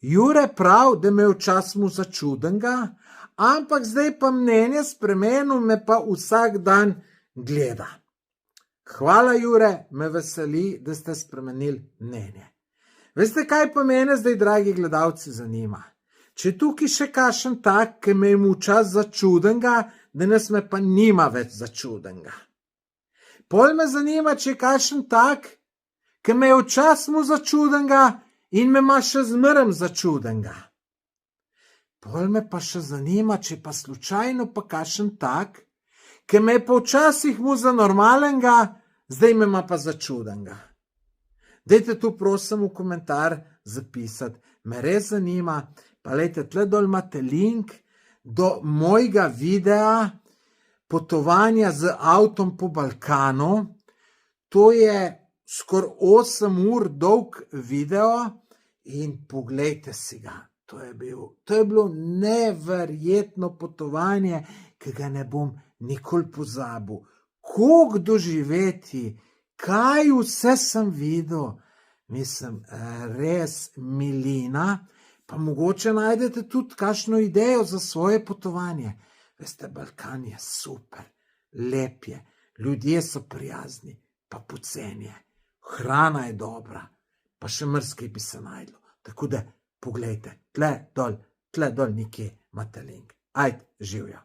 Jure prav, da me včasih mu začudenga, ampak zdaj pa mnenje spremenil, me pa vsak dan gleda. Hvala, Jure, me veseli, da ste spremenili mnenje. Veste, kaj pa mene zdaj, dragi gledalci, zanima? Če tukaj še kakšen tak, ki me je včasih začudenga, danes me pa nima več začudenga. Pol me zanima, če je kakšen tak, ki me je včasih mu začudenga in me ima še zmeraj začudenga. Pol me pa še zanima, če pa slučajno pa kakšen tak, ki me je pa včasih mu za normalnega, zdaj me ima pa začudenga. Dajte tu prosim v komentar zapisati, me res zanima. Pa lejte, tle dol imate link do mojega videa potovanja z avtom po Balkanu. To je skoraj 8 ur dolg video in poglejte si ga. To je bilo neverjetno potovanje, ki ga ne bom nikoli pozabil. Koliko doživeti, kaj vse sem videl, mislim, res milina. Pa mogoče najdete tudi kakšno idejo za svoje potovanje. Veste, Balkan je super, lep je, ljudje so prijazni, pa poceni je, hrana je dobra, pa še marsikaj bi se najdlo. Tako da, poglejte, tle dol nekje imate link. Ajde, živjo.